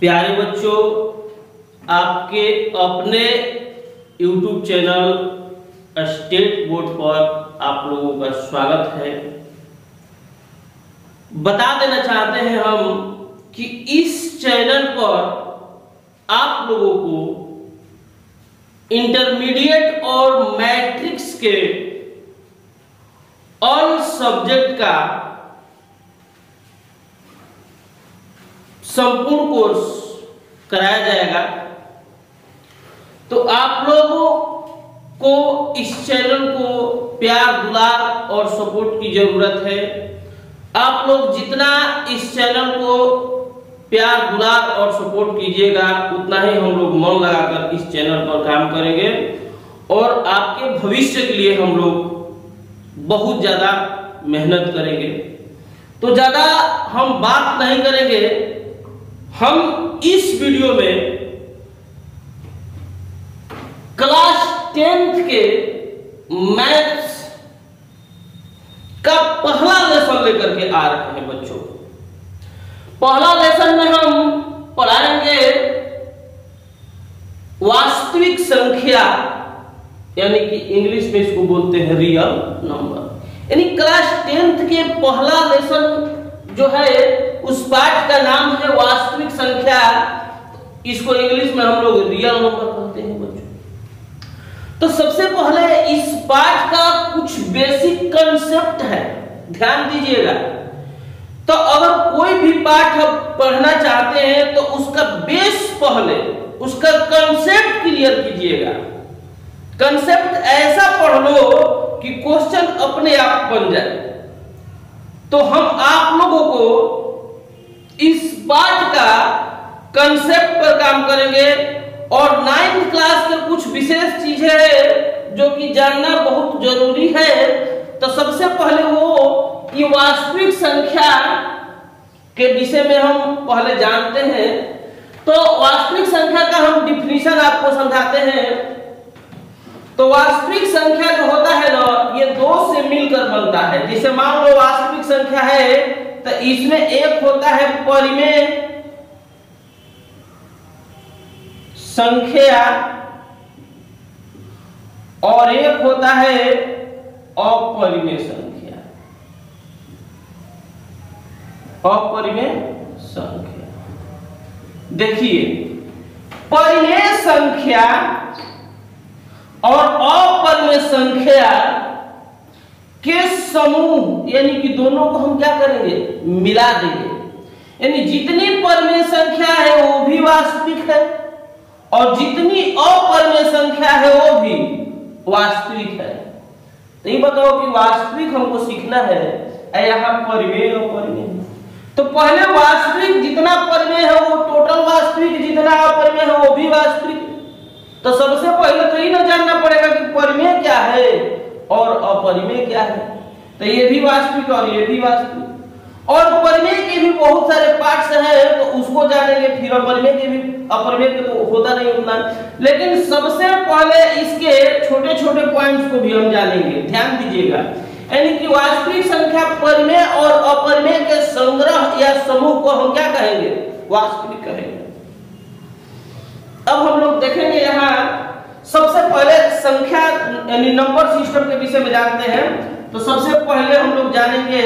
प्यारे बच्चों, आपके अपने YouTube चैनल स्टेट बोर्ड पर आप लोगों का स्वागत है। बता देना चाहते हैं हम कि इस चैनल पर आप लोगों को इंटरमीडिएट और मैट्रिक्स के ऑल सब्जेक्ट का संपूर्ण कोर्स कराया जाएगा। तो आप लोगों को इस चैनल को प्यार, दुलार और सपोर्ट की जरूरत है। आप लोग जितना इस चैनल को प्यार, दुलार और सपोर्ट कीजिएगा, उतना ही हम लोग मन लगाकर इस चैनल पर काम करेंगे और आपके भविष्य के लिए हम लोग बहुत ज्यादा मेहनत करेंगे। तो ज्यादा हम बात नहीं करेंगे, हम इस वीडियो में क्लास 10th के मैथ्स का पहला लेसन लेकर के आ रहे हैं बच्चों। पहला लेसन में हम पढ़ाएंगे वास्तविक संख्या, यानी कि इंग्लिश में इसको बोलते हैं रियल नंबर। यानी क्लास 10th के पहला लेसन जो है उस पाठ का नाम है वास्तविक संख्या। इसको इंग्लिश में हम लोग रियल नंबर कहते हैं बच्चों। तो सबसे पहले इस पाठ का कुछ बेसिक कंसेप्ट है, ध्यान दीजिएगा। तो अगर कोई भी पाठ आप पढ़ना चाहते हैं तो उसका बेस पहले उसका कंसेप्ट क्लियर कीजिएगा। कंसेप्ट ऐसा पढ़ लो कि क्वेश्चन अपने आप बन जाए। तो हम आप लोगों को इस पाठ का कंसेप्ट पर काम करेंगे और 9th क्लास के कुछ विशेष चीजें हैं जो कि जानना बहुत जरूरी है। तो सबसे पहले वो ये वास्तविक संख्या के विषय में हम पहले जानते हैं। तो वास्तविक संख्या का हम डिफिनीशन आपको समझाते हैं। तो वास्तविक संख्या जो होता है ना, ये दो से मिलकर बनता है। जैसे मान लो वास्तविक संख्या है तो इसमें एक होता है परिमेय संख्या और एक होता है अपरिमेय संख्या। अपरिमेय संख्या, देखिए परिमेय संख्या और अपरिमेय संख्या के समूह, यानी कि दोनों को हम क्या करेंगे, मिला देंगे। यानी जितनी परिमेय संख्या है वो भी वास्तविक है और जितनी अपरिमेय संख्या है वो भी वास्तविक है। तो ये बताओ कि वास्तविक हमको सीखना है, यहाँ परिमेय और अपरिमेय। तो पहले वास्तविक जितना परिमेय है वो टोटल वास्तविक, जितना अपरिमेय है वो भी वास्तविक। तो सबसे पहले तो ये ना जानना पड़ेगा कि परिमेय क्या है और अपरिमेय क्या है। तो ये भी वास्तविक और ये भी वास्तविक। और परिमेय के भी बहुत सारे पार्ट्स हैं तो उसको जानेंगे, फिर अपरिमेय के भी। अपरिमेय के तो होता नहीं उतना, लेकिन सबसे पहले इसके छोटे छोटे पॉइंट्स को भी हम जानेंगे। ध्यान दीजिएगा, यानी कि वास्तविक संख्या परिमेय और अपरिमेय के संग्रह या समूह को हम क्या कहेंगे, वास्तविक कहेंगे। अब हम लोग देखेंगे यहाँ सबसे पहले संख्या यानी नंबर सिस्टम के विषय में जानते हैं। तो सबसे पहले हम लोग जानेंगे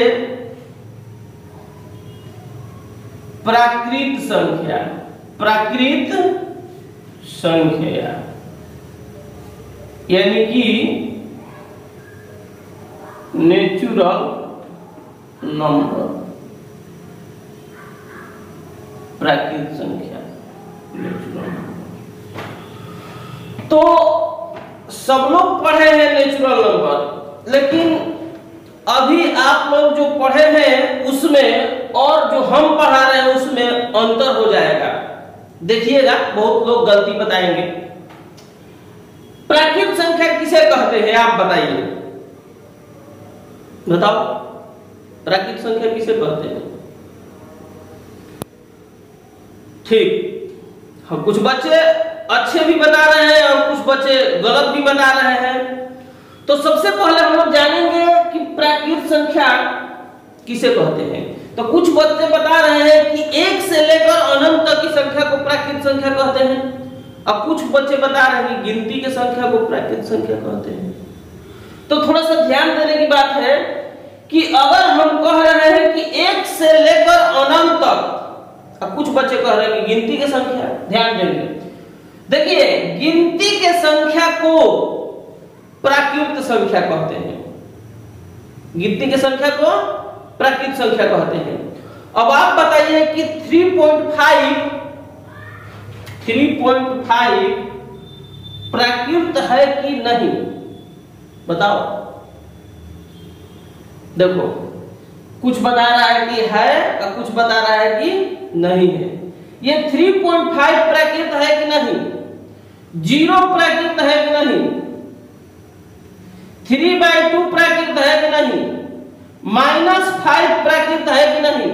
प्राकृत संख्या। प्राकृत संख्या यानी कि नेचुरल नंबर। प्राकृत संख्या नेचुरल नंबर। तो सब लोग पढ़े हैं नेचुरल नंबर, लेकिन अभी आप लोग जो पढ़े हैं उसमें और जो हम पढ़ा रहे हैं उसमें अंतर हो जाएगा। देखिएगा, बहुत लोग गलती बताएंगे। प्राकृत संख्या किसे कहते हैं आप बताइए, बताओ प्राकृत संख्या किसे कहते हैं। ठीक, हम कुछ बच्चे अच्छे भी बता रहे हैं और कुछ बच्चे गलत भी बता रहे हैं। तो सबसे पहले हम लोग जानेंगे कि प्राकृत संख्या किसे कहते हैं। तो कुछ बच्चे बता रहे हैं कि 1 से लेकर अनंत तक की संख्या को प्राकृत संख्या कहते हैं, अब कुछ बच्चे बता रहे हैं कि गिनती की संख्या को प्राकृत संख्या कहते हैं। तो थोड़ा सा ध्यान देने की बात है कि अगर हम कह रहे हैं कि 1 से लेकर अनंत तक, अब कुछ बच्चे कह रहे हैं कि गिनती की संख्या, ध्यान देंगे, देखिए गिनती के संख्या को प्राकृत संख्या कहते हैं, गिनती की संख्या को प्राकृत संख्या कहते हैं। अब आप बताइए कि 3.5 प्राकृत है कि नहीं, बताओ। देखो कुछ बता रहा है कि है और कुछ बता रहा है कि नहीं है। ये 3.5 प्राकृत है कि नहीं, 0 प्राकृत है कि नहीं, 3/2 प्राकृत है कि नहीं, -5 प्राकृत है कि नहीं।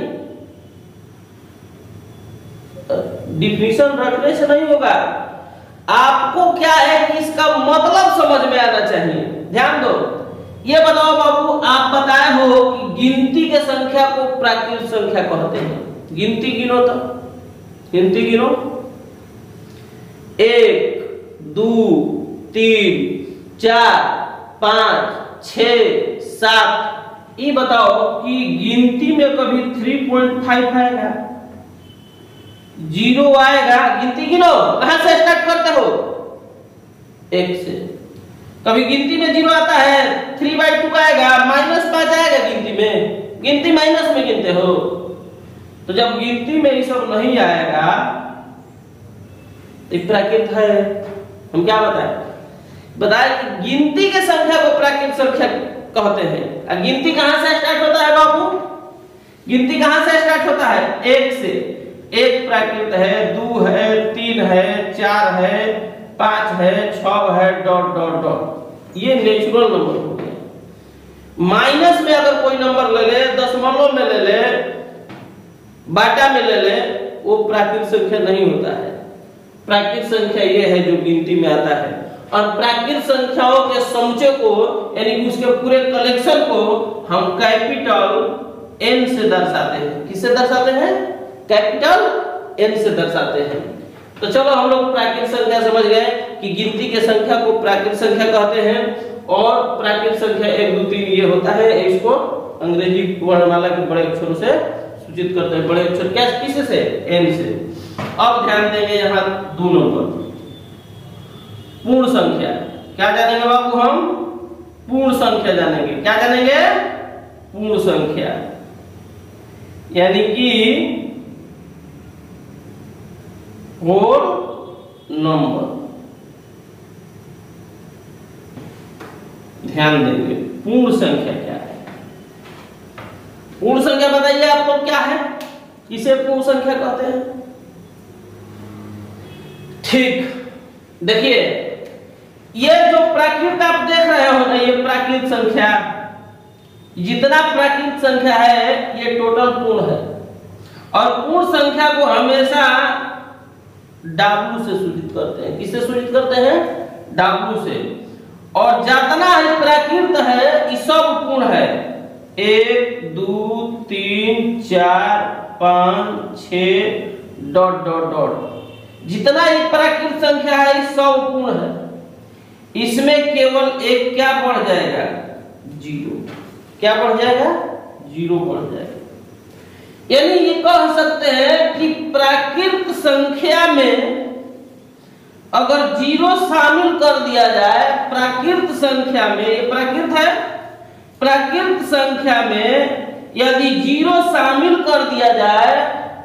डिफिनेशन रटने से नहीं होगा, आपको क्या है कि इसका मतलब समझ में आना चाहिए। ध्यान दो, ये बताओ बाबू, आप बताए हो कि गिनती के संख्या को प्राकृत संख्या कहते हैं। गिनती गिनो तो, गिनती गिनो, 1 2 3 4 5 6 7। ये बताओ कि गिनती में कभी 3.5 आएगा, 0 आएगा? गिनती गिनो, कहां से स्टार्ट करते हो? 1 से। कभी गिनती में 0 आता है? 3/2 आएगा, -5 आएगा गिनती में? गिनती माइनस में गिनते हो। तो जब गिनती में ये सब नहीं आएगा तो प्राकृत है। हम क्या बताए कि गिनती के संख्या को प्राकृत संख्या कहते हैं। गिनती कहां से स्टार्ट होता है बाबू? गिनती कहां से स्टार्ट होता है? 1 से। 1 प्राकृत है, 2 है, 3 है, 4 है, 5 है, 6 है, डॉट डॉट डॉट। ये नेचुरल नंबर हो गया। माइनस में अगर कोई नंबर ले ले, दशमलव में ले ले, बाटा में ले ले, वो प्राकृत संख्या नहीं होता है। प्राकृत संख्या ये है जो गिनती में आता है। और प्राकृत संख्याओं के समुच्चय को, यानी उसके पूरे कलेक्शन को हम कैपिटल N से दर्शाते हैं। किससे दर्शाते हैं? कैपिटल N से दर्शाते हैं। तो चलो हम लोग प्राकृत संख्या समझ गए कि गिनती के संख्या को प्राकृत संख्या कहते हैं। और प्राकृत संख्या 1 2 3 ये होता है। इसको अंग्रेजी वर्णमाला के बड़े अक्षरों से सूचित करते हैं। बड़े अक्षर क्या, किससे? N से। अब ध्यान देंगे यहाँ 2 नंबर, पूर्ण संख्या। क्या जानेंगे बाबू हम? पूर्ण संख्या जानेंगे। क्या जानेंगे? पूर्ण संख्या, यानी कि होल नंबर। ध्यान देंगे, पूर्ण संख्या क्या है? पूर्ण संख्या बताइए आपको क्या है, किसे पूर्ण संख्या कहते हैं? ठीक, देखिए ये जो प्राकृत आप देख रहे हो ना, ये प्राकृत संख्या, जितना प्राकृत संख्या है ये टोटल पूर्ण है। और पूर्ण संख्या को हमेशा W से सूचित करते हैं। किससे सूचित करते हैं? W से। और जितना है प्राकृत है ये सब पूर्ण है। 1 2 3 4 5 6 डॉट डॉट डॉट। जितना ये प्राकृत संख्या है ये सब पूर्ण है। इसमें केवल एक क्या बढ़ जाएगा? 0। क्या बढ़ जाएगा? 0 बढ़ जाएगा। यानी ये कह सकते हैं कि प्राकृत संख्या में अगर 0 शामिल कर दिया जाए, प्राकृत संख्या में, ये प्राकृत है, प्राकृत संख्या में यदि 0 शामिल कर दिया जाए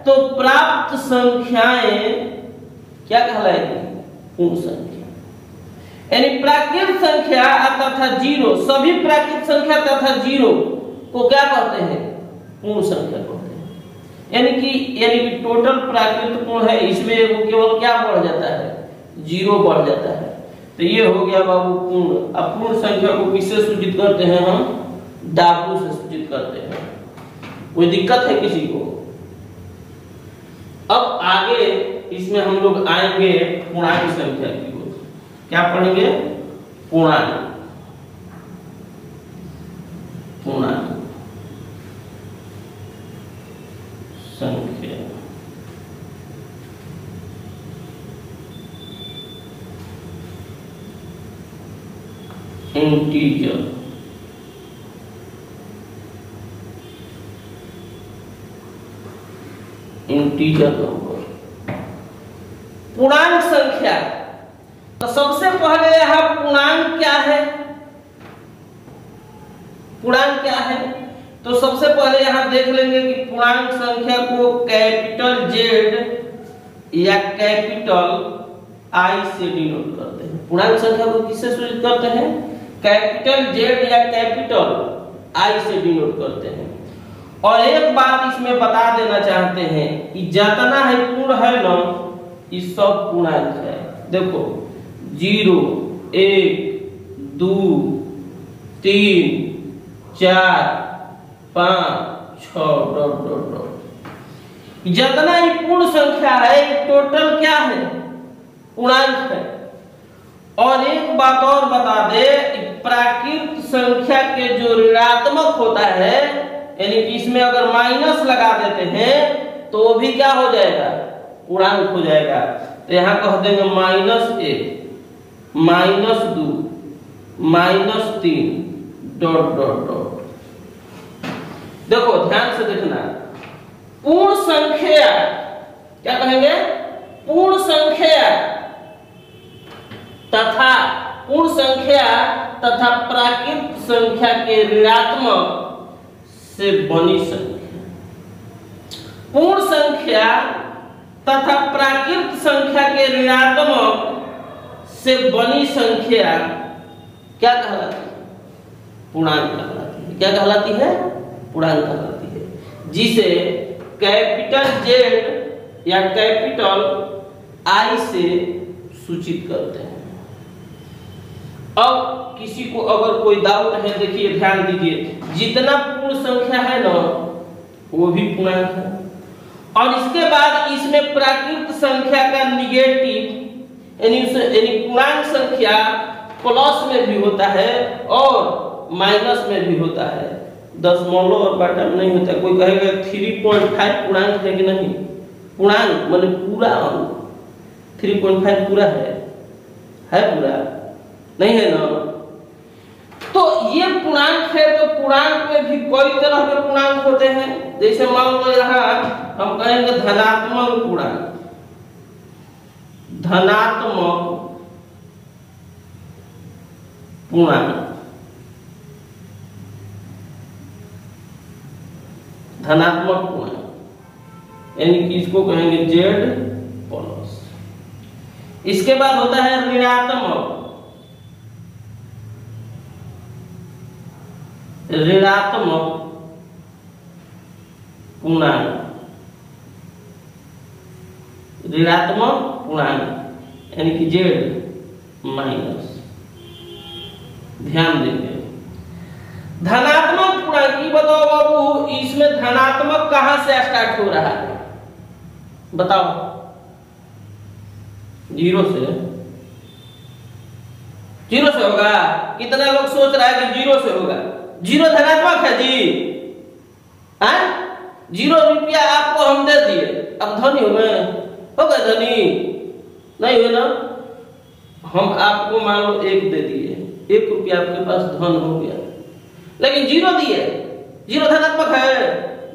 तो प्राप्त संख्याएं क्या कहलाएगी? पूर्ण संख्या। यानी प्राकृत संख्या तथा 0, सभी प्राकृत संख्या तथा 0 को क्या कहते हैं? पूर्ण संख्या कहते हैं। यानी कि टोटल प्राकृत पूर्ण है, इसमें वो केवल क्या बढ़ जाता है? 0 बढ़ जाता है। तो ये हो गया बाबू पूर्ण। अब पूर्ण संख्या को किससे सूचित करते हैं? हम W से सूचित करते हैं। कोई दिक्कत है किसी को? अब आगे इसमें हम लोग आएंगे पूर्णांक संख्या की ओर। क्या पढ़ेंगे? पूर्णांक। पूर्णांक इंटीजर। इंटीजर नंबर, पूर्णांक संख्या। तो सबसे पहले यहां पूर्णांक क्या है? पूर्णांक क्या है? तो सबसे पहले यहां देख लेंगे कि पूर्णांक संख्या को कैपिटल जेड या कैपिटल आई से डिनोट करते हैं। पूर्णांक संख्या को किससे सूचित करते हैं? कैपिटल जेड या कैपिटल आई से डिनोट करते हैं। और एक बात इसमें बता देना चाहते हैं कि जितना है पूर्ण है ना, ये सब पूर्णांक है। देखो 0, 1, 2, 3, 4, 5, 6 डॉट डॉट डॉट। जितना ही पूर्ण संख्या है टोटल क्या है? पूर्णांक है। और एक बात और बता दे, प्राकृत संख्या के जो ऋणात्मक होता है, यानी कि इसमें अगर माइनस लगा देते हैं तो वो भी क्या हो जाएगा? पूर्णांक हो जाएगा। तो यहां कह देंगे -1, -2, -3 डॉट डॉट डॉट। देखो ध्यान से देखना, पूर्ण संख्या क्या कहेंगे? पूर्ण संख्या तथा पूर्ण संख्या तथा प्राकृत संख्या के ऋणात्मक से बनी संख्या। पूर्ण संख्या तथा प्राकृत संख्या के ऋणात्मक से बनी संख्या क्या कहलाती है? पूर्णांक कहलाती है। क्या कहलाती है? पूर्णांक कहलाती है, जिसे कैपिटल जेड या कैपिटल आई से सूचित करते हैं। अब किसी को अगर कोई डाउट है, देखिए ध्यान दीजिए, जितना पूर्ण संख्या है ना वो भी पूर्णांक है। और इसके बाद इसमें प्राकृत संख्या का निगेटिव यानी पूर्णांक संख्या प्लस में भी होता है और माइनस में भी होता है। दशमलव और बटा में नहीं होता। कोई कहेगा 3.5 पूर्णांक है कि नहीं? पूर्णांक माने पूरा अंक। 3.5 पूरा है पूरा नहीं है ना? तो ये पूर्णांक है। तो पूर्णांक में भी कई तरह के पूर्णांक होते हैं। जैसे मान लो यहाँ हम कहेंगे धनात्मक पूर्णांक। धनात्मक पूर्णांक, धनात्मक पूर्णांक यानी कि इसको कहेंगे जेड प्लस। इसके बाद होता है ऋणात्मक पूर्णांक। ऋणात्मक पूर्णांक यानी कि जेड माइनस। ध्यान देंगे धनात्मक पूर्णांक की बताओ बाबू, इसमें धनात्मक कहां से स्टार्ट हो रहा है? बताओ। 0 से। 0 से होगा? कितना लोग सोच रहा है कि 0 से होगा? 0 धनात्मक है जी? 0 रुपया आपको हम दे दिए, अब धनी हो गए? हो गए धनी? नहीं हुए ना? हम आपको मान लो 1 दे दिए, 1 रुपया आपके पास धन हो गया, लेकिन 0 दिए। 0 धनात्मक है?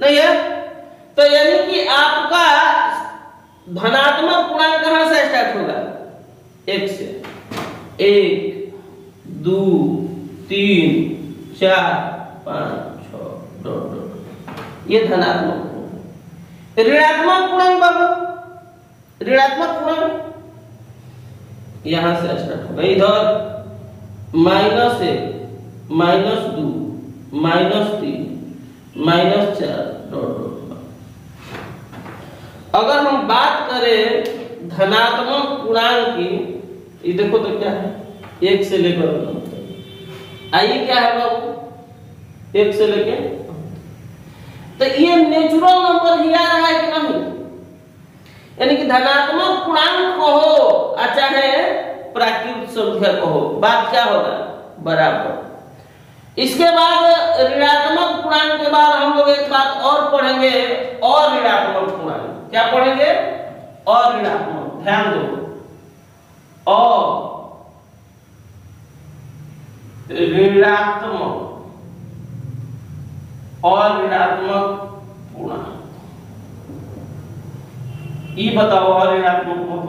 नहीं है। तो यानी कि आपका धनात्मक पूर्णांक कहां से स्टार्ट होगा? 1 से। 1, 2, 3, 4, 5, 6 डॉट डॉट। ये धनात्मक पूर्णांक। ऋणात्मक पूर्णांक बाबू, ऋणात्मक पूर्णांक यहां से स्टार्ट होगा। इधर -1, -2, -3, -4 डॉट डॉट। अगर हम बात करें धनात्मक पूर्णांक की, ये देखो तो क्या है? 1 से लेकर आइए क्या है बाबू? 1 से लेके, तो ये नेचुरल नंबर ही आ रहा है कि नहीं? यानी कि धनात्मक पूर्णांक कहो चाहे प्राकृत संख्या कहो, बात क्या होगा? बराबर। इसके बाद ऋणात्मक पूर्णांक के बाद हम लोग एक बात और पढ़ेंगे, और ऋणात्मक पूर्णांक। क्या पढ़ेंगे? और ऋणात्मक। ध्यान दो, और ऋणात्मक और ऋणात्मक पूर्णांक। ई बताओ और ऋणात्मक मतलब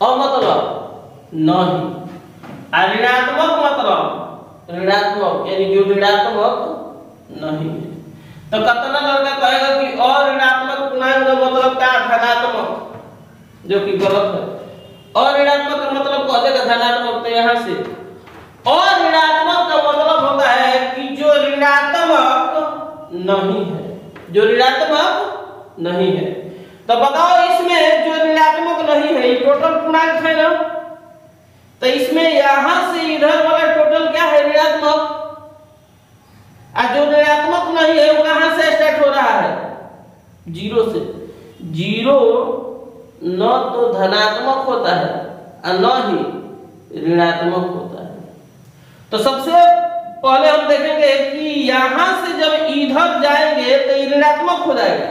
अमतलब नहीं, ऋणात्मक मतलब ऋणात्मक यानी जो ऋणात्मक नहीं है। तो कितना लड़का कहेगा कि और ऋणात्मक पूर्णांक का मतलब क्या धनात्मक, जो कि गलत है। और ऋणात्मक का मतलब कह देगा धनात्मक, तो यहां से और ऋणात्मक का मतलब होता है कि जो ऋणात्मक नहीं है, जो ऋणात्मक नहीं है। तो बताओ इसमें जो ऋणात्मक नहीं है ये टोटल पूर्णांक है ना, तो इसमें यहां से इधर वाला टोटल क्या है ऋणात्मक, और जो ऋणात्मक नहीं है वो कहां से स्टार्ट हो रहा है, जीरो से। जीरो न तो धनात्मक होता है और न ही ऋणात्मक होता है। तो सबसे पहले हम देखेंगे कि यहां से जब इधर जाएंगे तो ऋणात्मक हो जाएगा।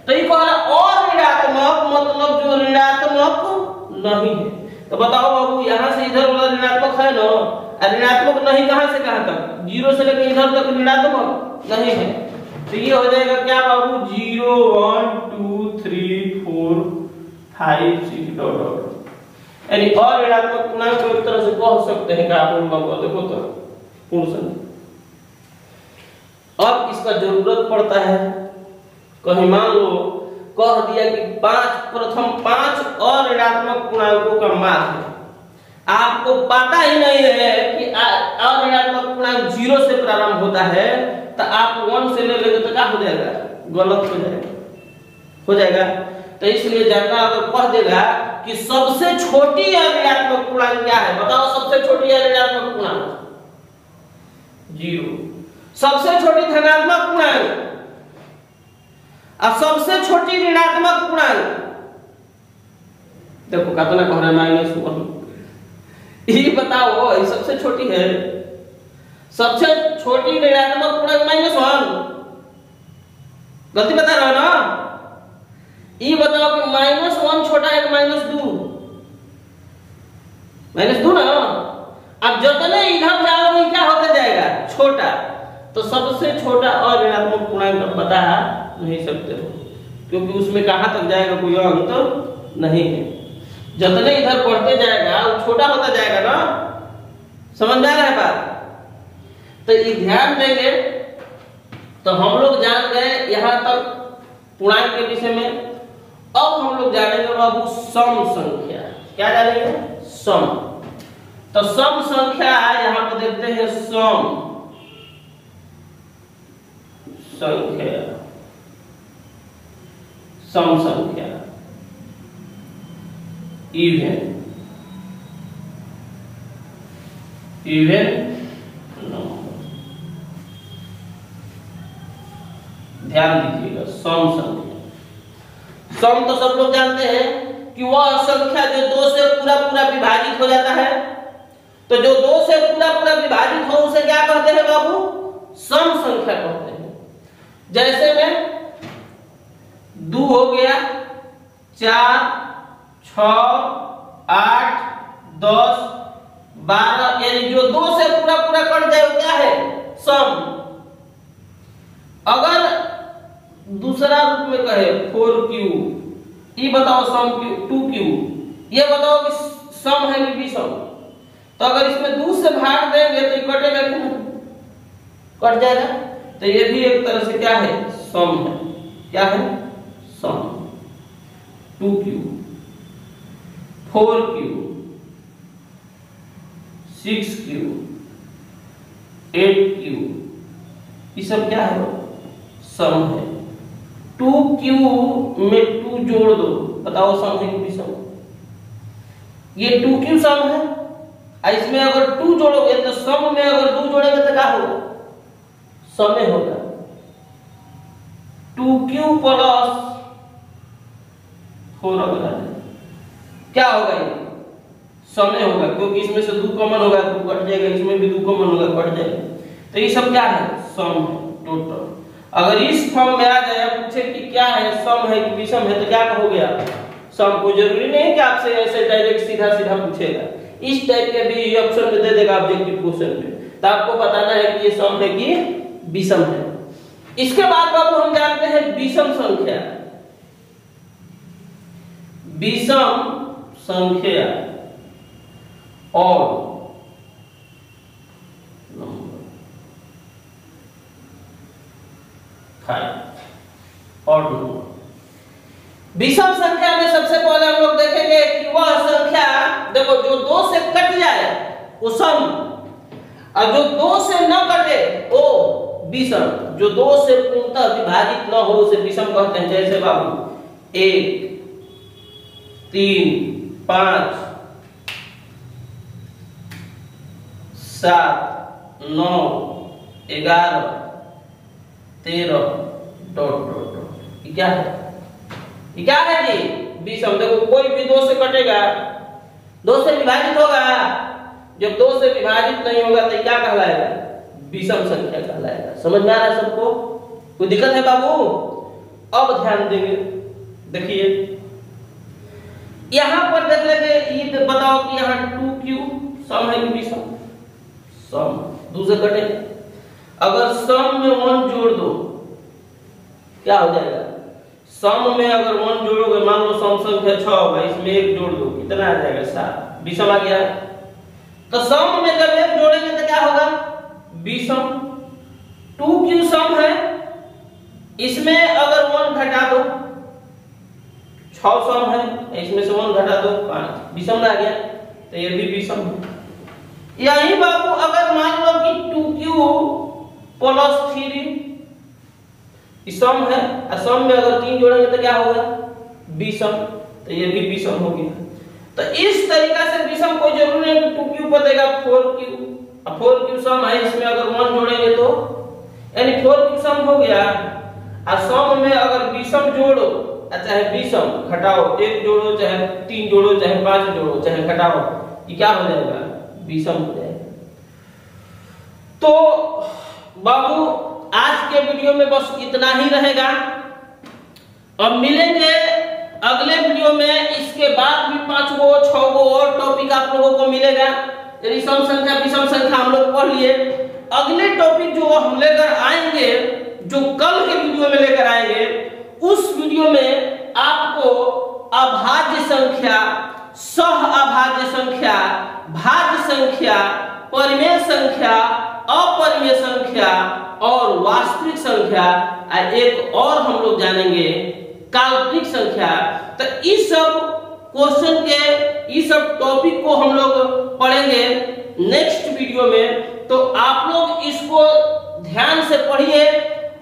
तो ये कह रहा और ऋणात्मक मतलब जो ऋणात्मक नहीं है। तो बताओ बाबू यहां से इधर वाला ऋणात्मक है ना, ऋणात्मक नहीं कहां से कहां तक, जीरो से लेकर इधर तक ऋणात्मक नहीं है। तो ये हो जाएगा क्या बाबू 0 1 2 3 4 5 6 डॉट डॉट, यानी और ऋणात्मक पूर्णांक को एक तरह से कह सकते हैं कि आप बाबू देखो तो पूर्ण संख्या। अब इसका जरूरत पड़ता है, कहीं मान लो कह दिया कि प्रथम 5 और ऋणात्मक पूर्णांकों का मान है, आपको पता ही नहीं है कि और ऋणात्मक पूर्णांक 0 से प्रारंभ होता है, तो आप 1 से ले लेंगे तो क्या हो जाएगा, गलत हो जाएगा। तो इसलिए जानना अगर कह देगा कि सबसे छोटी ऋणात्मक पूर्णांक क्या है, बताओ सबसे छोटी ऋणात्मक पूर्णांक 0, सबसे छोटी धनात्मक पूर्णांक और सबसे छोटी ऋणात्मक पूर्णांक देखो कितना कह रहा है -1। ये बताओ ये सबसे छोटी है, सबसे छोटी ऋणात्मक पूर्णांक -1, गलती बता रहा हो ना। ये बताओ कि -1 छोटा है कि -2 ना। अब जितने इधर जाओगे क्या होता जाएगा छोटा, तो सबसे छोटा और ऋणात्मक पूर्णांक बता नहीं सकते हो, क्योंकि उसमें कहां तक जाएगा कोई अंक तो नहीं है। जितने इधर बढ़ते जाएगा वो छोटा होता जाएगा ना, समझ में आ रहा है बात। तो ये ध्यान देंगे। तो हम लोग जान गए यहां तक पूर्णांक के विषय में। अब हम लोग जानेंगे बाबू सम संख्या। क्या जानेंगे, सम। तो सम संख्या यहां पर देखते हैं, सम संख्या, सम संख्या, इवन नंबर। ध्यान दीजिएगा, सम संख्या। सम तो सब लोग जानते हैं कि वह संख्या जो 2 से पूरा विभाजित हो जाता है। तो जो 2 से पूरा विभाजित हो उसे क्या कहते हैं बाबू, सम संख्या कहते हैं। जैसे में 2 हो गया, 4 6 8 10 12, यानी जो 2 से पूरा कट जाए वो क्या है, सम। अगर दूसरा रूप में कहे 4q, ये बताओ सम 2q, ये बताओ कि सम है कि विषम। तो अगर इसमें 2 से भाग देंगे तो ये कटेगा कि नहीं, कट जाएगा। तो ये भी एक तरह से क्या है, सम है। क्या है, सम। 2q 4q 6q 8q, ये सब क्या है, सम है। 2q में 2 जोड़ दो, बताओ सम है कि विषम। ये 2q सम है, इसमें अगर 2 जोड़ोगे तो सम में अगर 2 जोड़ेंगे तो क्या होगा, समय होगा। 2q प्लस 4 अगर क्या होगा, ये समय होगा, क्योंकि इसमें से 2 कॉमन होगा तो कट जाएगा, इसमें भी 2 कॉमन होगा कट जाएगा। तो ये सब क्या है, सम है टोटल। अगर इस फॉर्म में आ जाए, पूछे कि क्या है, सम है कि विषम है, तो क्या कहोगे आप, सम। कोई जरूरी नहीं कि आपसे ऐसे डायरेक्ट सीधा पूछेगा, इस टाइप के भी ऑप्शन में दे देगा ऑब्जेक्टिव क्वेश्चन में। तो आपको बताना है कि ये सम है कि विषम है। इसके बाद बाबू हम जानते हैं विषम संख्या। विषम संख्या और विषम संख्या में सबसे पहले हम लोग देखेंगे कि वह संख्या, देखो, जो 2 से कट जाए वो सम, और जो 2 से न कटे वो विषम। जो 2 से पूर्णतः विभाजित न हो उसे विषम कहते हैं। जैसे बाबू 1, 3, 5, 7, 9, 11, 13 ... ये क्या है? ये क्या है जी? विषम। देखो, कोई भी 2 से कटेगा, 2 से विभाजित होगा। जब 2 से विभाजित नहीं होगा तो क्या कहलाएगा? विषम संख्या कहलाएगा। समझ में आ रहा है सबको? कोई दिक्कत है बाबू? अब ध्यान देंगे, देखिए यहां पर देख लेंगे। ये बताओ कि यहाँ 2q सम है कि विषम? सम। 2 से कटे, अगर सम में 1 जोड़ दो क्या हो जाएगा? सम में अगर 1 जोड़ोगे, मान लो सम संख्या 6 होगा, इसमें 1 जोड़ दो, कितना आ जाएगा? 7। विषम आ गया। तो सम में जब 1 जोड़ेंगे तो क्या होगा? विषम। 2q सम है, इसमें अगर 1 घटा दो, 6 सम है, इसमें से 1 घटा दो, 5। विषम आ गया। तो ये भी विषम है। यही बाबू अगर मान लो कि 2q + 3 सम है, और सम में अगर 3 जोड़ेंगे तो क्या होगा? विषम। तो ये भी विषम हो गया। तो इस तरीका से विषम, कोई जरूरी नहीं कि 2q पर देगा 4q, और 4q सम है, इसमें अगर 1 जोड़ेंगे तो यानी 4q सम हो गया। और सम में अगर विषम जोड़ो, चाहे विषम घटाओ, 1 जोड़ो, चाहे 3 जोड़ो, चाहे 5 जोड़ो, चाहे घटाओ, ये क्या हो जाएगा? विषम हो जाएगा। तो बाबू आज के वीडियो में बस इतना ही रहेगा। अब मिलेंगे अगले वीडियो में। इसके बाद भी 5 गो 6 गो और टॉपिक आप लोगों को मिलेगा। यानी सम संख्या, विषम संख्या हम लोग पढ़ लिए। अगले टॉपिक जो हम लेकर आएंगे, जो कल के वीडियो में लेकर आएंगे, उस वीडियो में आपको अभाज्य संख्या, सह अभाज्य संख्या, भाज्य संख्या, परिमेय संख्या, अपरिमेय संख्या और वास्तविक संख्या, एक और हम लोग जानेंगे काल्पनिक संख्या। तो इस सब क्वेश्चन के, इस सब टॉपिक को हम लोग पढ़ेंगे नेक्स्ट वीडियो में। तो आप लोग इसको ध्यान से पढ़िए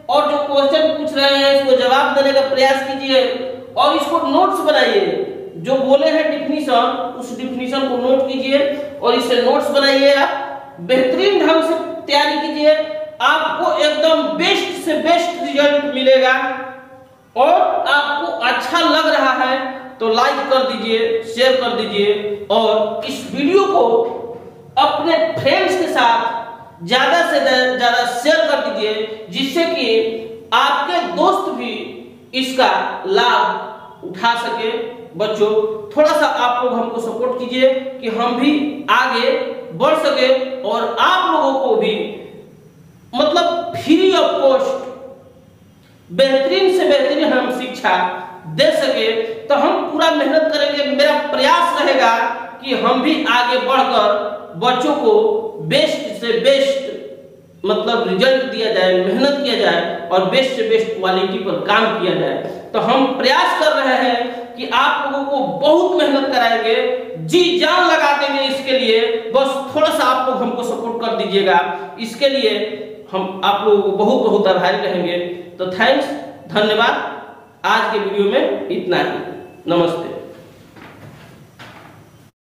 और जो क्वेश्चन पूछ रहे हैं इसको जवाब देने का प्रयास कीजिए, और इसको नोट्स बनाइए। जो बोले हैं डिफिनीशन, उस डिफिनीशन को नोट कीजिए और इससे नोट्स बनाइए। आप बेहतरीन ढंग से तैयारी कीजिए, आपको एकदम बेस्ट से बेस्ट रिजल्ट मिलेगा। और आपको अच्छा लग रहा है तो लाइक कर दीजिए, शेयर कर दीजिए, और इस वीडियो को अपने फ्रेंड्स के साथ ज्यादा से ज्यादा शेयर कर दीजिए, जिससे कि आपके दोस्त भी इसका लाभ उठा सके। बच्चों, थोड़ा सा आप लोग हमको सपोर्ट कीजिए कि हम भी आगे बढ़ सके और आप लोगों को भी मतलब फ्री ऑफ कॉस्ट बेहतरीन से बेहतरीन हम शिक्षा दे सके। तो हम पूरा मेहनत करेंगे। मेरा प्रयास रहेगा कि हम भी आगे बढ़कर बच्चों को बेस्ट से बेस्ट मतलब रिजल्ट दिया जाए, मेहनत किया जाए और बेस्ट से बेस्ट क्वालिटी पर काम किया जाए। तो हम प्रयास कर रहे हैं कि आप लोगों को बहुत मेहनत कराएंगे, जी जान लगा देंगे इसके लिए। बस थोड़ा सा आप लोग हमको सपोर्ट कर दीजिएगा, इसके लिए हम आप लोगों को बहुत बहुत आभारी रहेंगे। तो थैंक्स, धन्यवाद। आज के वीडियो में इतना ही। नमस्ते।